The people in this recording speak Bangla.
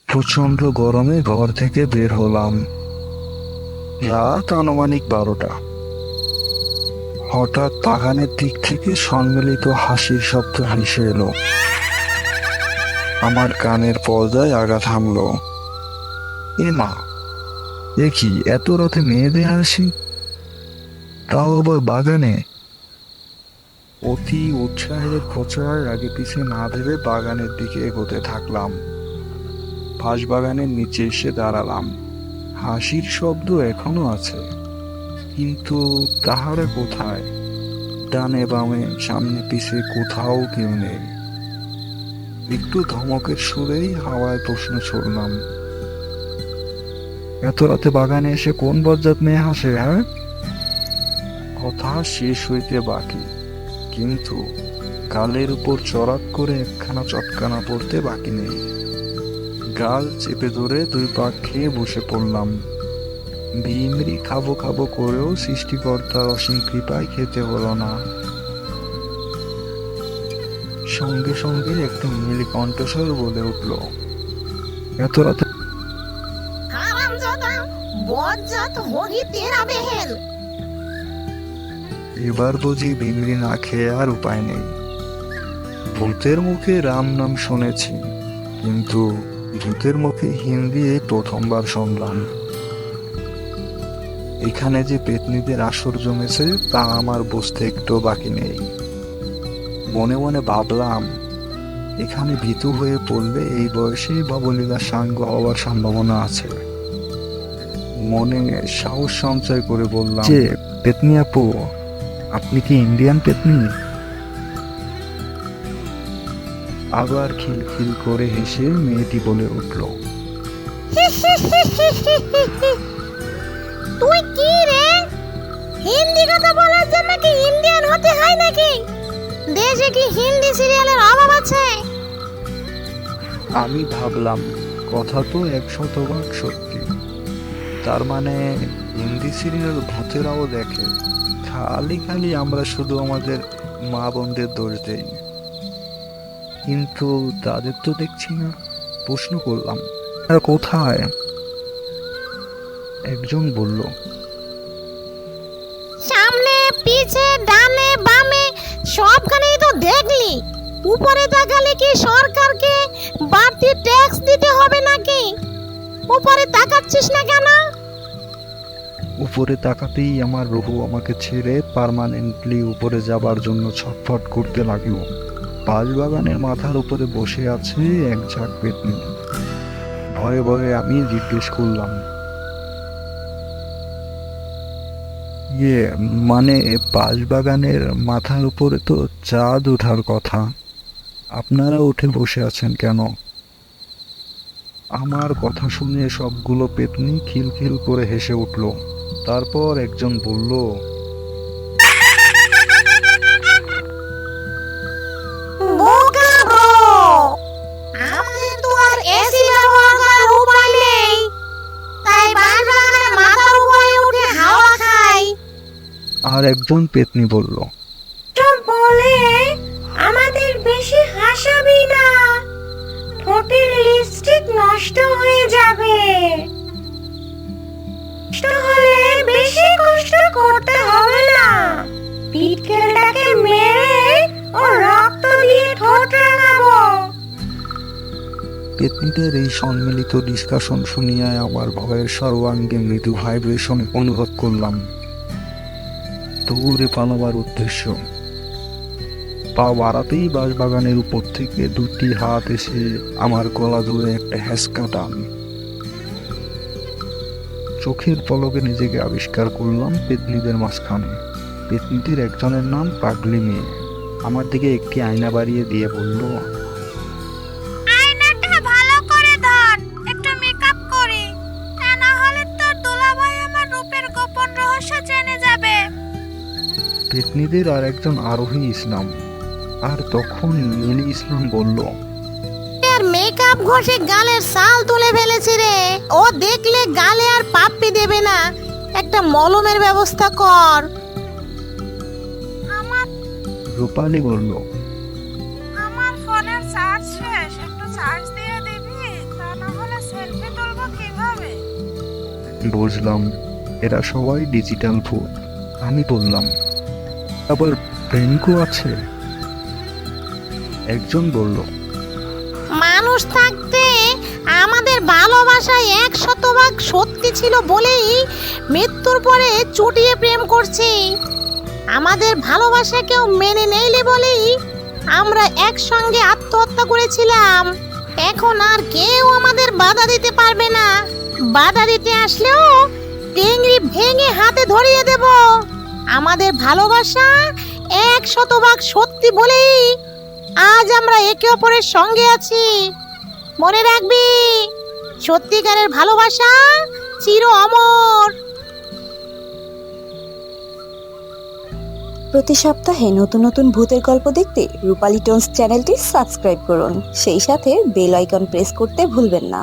প্রচন্ড গরমে ঘর থেকে বের হলাম। রাত আনুমানিক 12টা। হঠাৎ বাগানের দিক থেকে সম্মিলিত হাসির শব্দ ভেসে এলো। আমার কানের পর্দায় আঘাত হানলো। এ মা, এ কি এত রাতে মেয়েদের হাসি, তাও আবার বাগানে! অতি উৎসাহের খোঁচার আগে পিছে না ভেবে বাগানের দিকে এগোতে থাকলাম। বাঁশবাগানের নিচে এসে দাঁড়ালাম। হাসির শব্দ এখনো আছে, কিন্তু তাহারা কোথায়? ডানে বামে সামনে পিছে কোথাও কেউ নেই। একটু ধমকের সুরেই হাওয়ায় প্রশ্ন ছুড়লাম, এত রাতে বাগানে এসে কোন বজ্জাত মেয়ে হাসে? হ্যাঁ? কথা শেষ হইতে বাকি, কিন্তু গালের উপর চড়াত করে একখানা চটকানা পড়তে বাকি নেই। গাল চেপে ধরে 2 পাক খেয়ে বসে পড়লাম। ভিমরি খাবো খাবো করেও সৃষ্টিকর্তার অসীম কৃপায় খেতে হলো না। সঙ্গে সঙ্গে একটু নীল কণ্ঠস্বর বলে উঠল, এত রাতে হারামজাদা, বজ্জাত হোগি তেরা বেহেল। এবার বুঝি ভিমরি না খেয়ে আর উপায় নেই। ভূতের মুখে রাম নাম শুনেছি, কিন্তু ভূতের মুখে হিন্দি এই প্রথমবার শুনলাম। এখানে যে পেতনিদের আসর জমেছে তা আমার বুঝতে একটু বাকি নেই। মনে মনে ভাবলাম, এখানে ভীতু হয়ে পড়লে এই বয়সেই বাবলীলার সাঙ্গ হওয়ার সম্ভাবনা আছে। মনে সাহস সঞ্চয় করে বললাম, যে পেতনি আপু, আপনি কি ইন্ডিয়ান পেতনি? আবার খিলখিল করে হেসে মেয়েটি বলে উঠল, তুই কি রে, হিন্দি কথা বলার জন্য কি ইন্ডিয়ান হতে হয় নাকি? দেশে কি হিন্দি সিরিয়ালের অভাব আছে? আমি ভাবলাম কথা তো 100% সত্যি। তার মানে হিন্দি সিরিয়াল ভূতেরাও দেখে, খালি খালি আমরা শুধু আমাদের মা বোনদের দোষ দেই। কিন্তু তাদের তো দেখছি না। প্রশ্ন করলাম, আর কোথায়? একজন বলল, সামনে পিছে ডানে বামে সবখানেই তো দেখলি। উপরে তাকালে কি সরকারকে বাড়তি ট্যাক্স দিতে হবে নাকি? উপরে তাকাচ্ছিস না কেন? উপরে তাকাতেই আমার রুহু আমাকে ছেড়ে পার্মানেন্টলি উপরে যাবার জন্য ছটফট করতে লাগলো। বাঁশবাগানের মাথার উপরে বসে আছে এক ঝাঁক পেতনি। ভয়ে ভয়ে আমি জিজ্ঞেস করলাম, মানে বাঁশবাগানের মাথার উপরে তো চাঁদ ওঠার কথা, আপনারা উঠে বসে আছেন কেন? আমার কথা শুনে সবগুলো পেতনি খিলখিল করে হেসে উঠল। তারপর একজন বলল, বোকা ব্রো, আমাদের তো আর এসি ব্যবহার করার উপায় নেই, তাই বাঁশবাগানের মাথার উপরে উঠে হাওয়া খাই। আর একজন পেতনি বলল, বলে আমাদের বেশি হাসাবি না, ঠোঁটের লিপস্টিক নষ্ট হয়ে যাবে। নষ্ট হলে বেশি কষ্ট করতে হবে না, পিটকেলটাকে মেরে ও রক্ত দিয়ে ঠোঁট রাঙাবো। পেতনিদের এই সম্মিলিত ডিসকাশন শুনিয়া আমার ভয়ের সর্বাঙ্গে মৃদু ভাইব্রেশন অনুভব করলাম। দৌড়ে পালাবার উদ্দেশ্য। পা বাড়াতেই বাঁশবাগানের উপর থেকে 2টি হাত এসে আমার গলা ধরে একটা হ্যাঁচকা টান। চোখের পলকে নিজেকে আবিষ্কার করলাম পেতনিদের মাঝখানে। পেতনিদের একজনের নাম পাগলি মেয়ে। আমার দিকে একটি আয়না বাড়িয়ে দিয়ে বলল, আয়নাটা ভালো করে ধর, একটু মেকআপ করি, তা না হলে তোর দুলাভাই আমার রূপের গোপন রহস্য জেনে যাবে। পেতনিদের আর একজন আরোহী ইসলাম। আর তখন মিলি ইসলাম বলল, এর মেকআপ ঘষে গালের ছাল তুলে ফেলেছে রে, ও দেখলে গালে আর পাপ্পি দেবে না, একটা মলমের ব্যবস্থা কর। রূপালী বলল, আমার ফোনের চার্জ শেষ, একটু চার্জ দিয়ে দিবি, তা না হলে বুঝলাম, এরা সবাই ডিজিটাল ভূত। আমি বললাম, আবার প্রেমিকও আছে? একজন বলল, মানুষ থাকতে আমাদের ভালোবাসা 100% সত্যি ছিল বলেই মৃত্যুর পরে চুটিয়ে প্রেম করছি। আমাদের ভালোবাসা কেউ মেনে নেইলে বলেই আমরা একসঙ্গে আত্মহত্যা করেছিলাম। এখন আর কেউ আমাদের বাধা দিতে পারবে না। বাধা দিতে আসলেও টেংরি ভেঙে হাতে ধরিয়ে দেব। আমাদের ভালোবাসা 100% সত্যি বলেই আজ আমরা একে অপরের সঙ্গে আছি। মনে রাখবি, সত্যিকারের ভালোবাসা চির অমর। প্রতি সপ্তাহে নতুন নতুন ভূতের গল্প দেখতে রূপালী টোনস চ্যানেলটি সাবস্ক্রাইব করুন, সেই সাথে বেল আইকন প্রেস করতে ভুলবেন না।